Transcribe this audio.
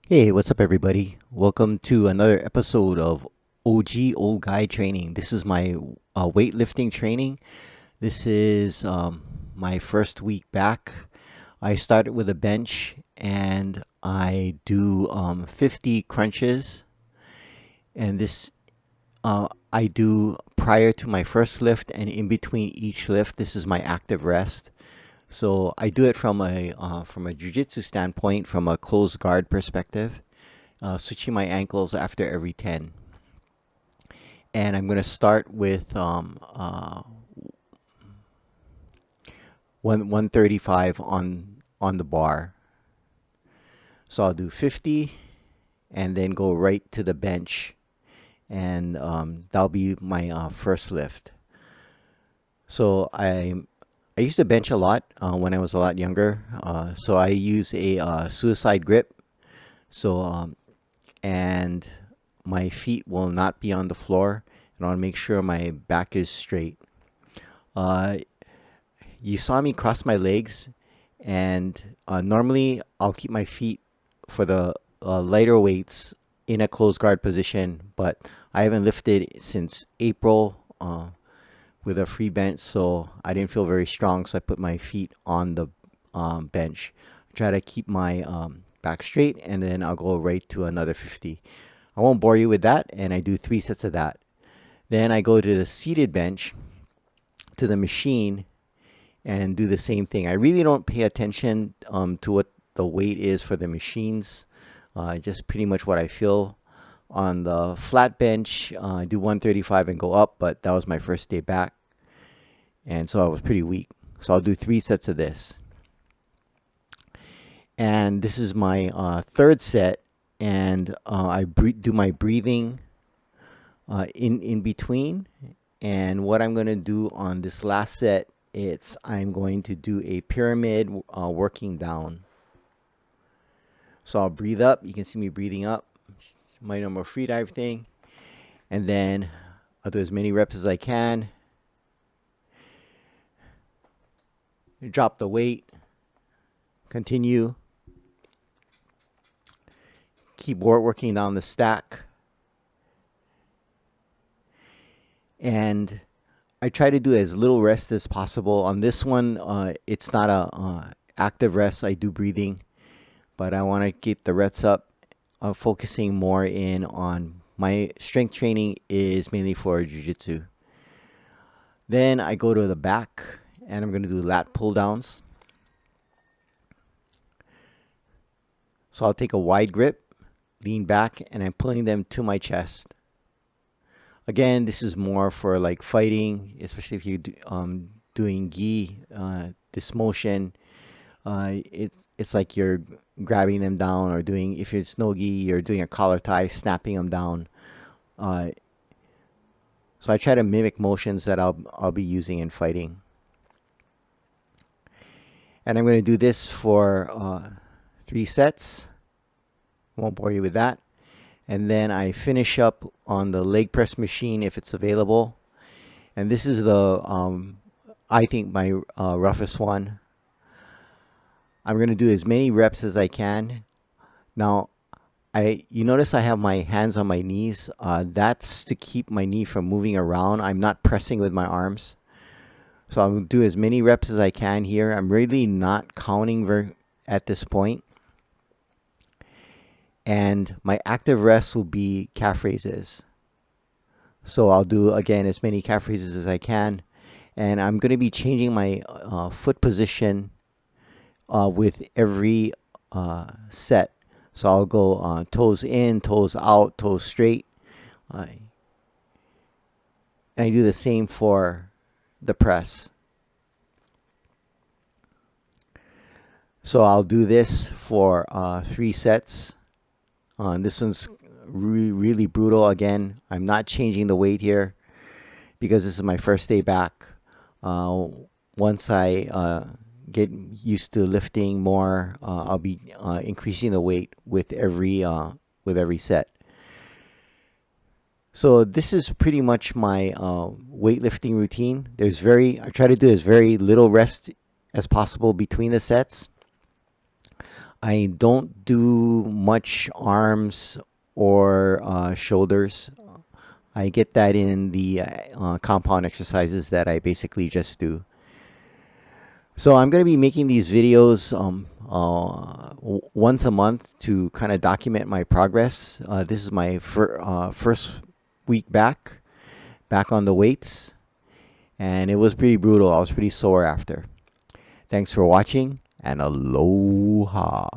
Hey, what's up, everybody? Welcome to another episode of OG Old Guy Training. This is my weightlifting training. This is my first week back. I started with a bench and I do 50 crunches, and this I do prior to my first lift and in between each lift. This is my active rest. So I do it from a jiu-jitsu standpoint, from a closed guard perspective, switching my ankles after every 10. And I'm going to start with 135 on the bar. So I'll do 50 and then go right to the bench, and that'll be my first lift. So I used to bench a lot when I was a lot younger. So I use a suicide grip. So and my feet will not be on the floor, and I want to make sure my back is straight. Uh, you saw me cross my legs, and normally I'll keep my feet for the lighter weights in a closed guard position, but I haven't lifted since April with a free bench, so I didn't feel very strong, so I put my feet on the bench. Try to keep my back straight, and then I'll go right to another 50. I won't bore you with that, and I do 3 sets of that. Then I go to the seated bench, to the machine, and do the same thing. I really don't pay attention to what the weight is for the machines, just pretty much what I feel. On the flat bench, I do 135 and go up, but that was my first day back, and so I was pretty weak. So I'll do 3 sets of this. And this is my third set, and I do my breathing in between. And what I'm going to do on this last set, I'm going to do a pyramid working down. So I'll breathe up. You can see me breathing up, my normal free dive thing, and then I'll do as many reps as I can. Drop the weight. Continue. Keep working down the stack. And I try to do as little rest as possible. On this one, it's not a active rest. I do breathing, but I want to keep the reps up, focusing more in on my strength training is mainly for jiu-jitsu. Then I go to the back, and I'm going to do lat pull-downs. So I'll take a wide grip, lean back, and I'm pulling them to my chest. Again, this is more for like fighting, especially if you're doing gi. This motion, it's like you're grabbing them down, or doing, if it's no gi, you're doing a collar tie, snapping them down. So I try to mimic motions that I'll be using in fighting. And I'm going to do this for 3 sets. Won't bore you with that. And then I finish up on the leg press machine if it's available. And this is the, I think, my roughest one. I'm going to do as many reps as I can. Now, you notice I have my hands on my knees. That's to keep my knee from moving around. I'm not pressing with my arms. So I'm going to do as many reps as I can here. I'm really not counting at this point. And my active rest will be calf raises. So I'll do, again, as many calf raises as I can. And I'm going to be changing my foot position with every set. So I'll go toes in, toes out, toes straight. And I do the same for the press. So I'll do this for 3 sets. This one's really brutal. Again, I'm not changing the weight here because this is my first day back. Once I get used to lifting more, I'll be increasing the weight with every set. So this is pretty much my weightlifting routine. I try to do as very little rest as possible between the sets. I don't do much arms or shoulders. I get that in the compound exercises that I basically just do. So I'm going to be making these videos once a month to kind of document my progress. This is my first week back on the weights, and it was pretty brutal. I was pretty sore after. Thanks for watching, and aloha.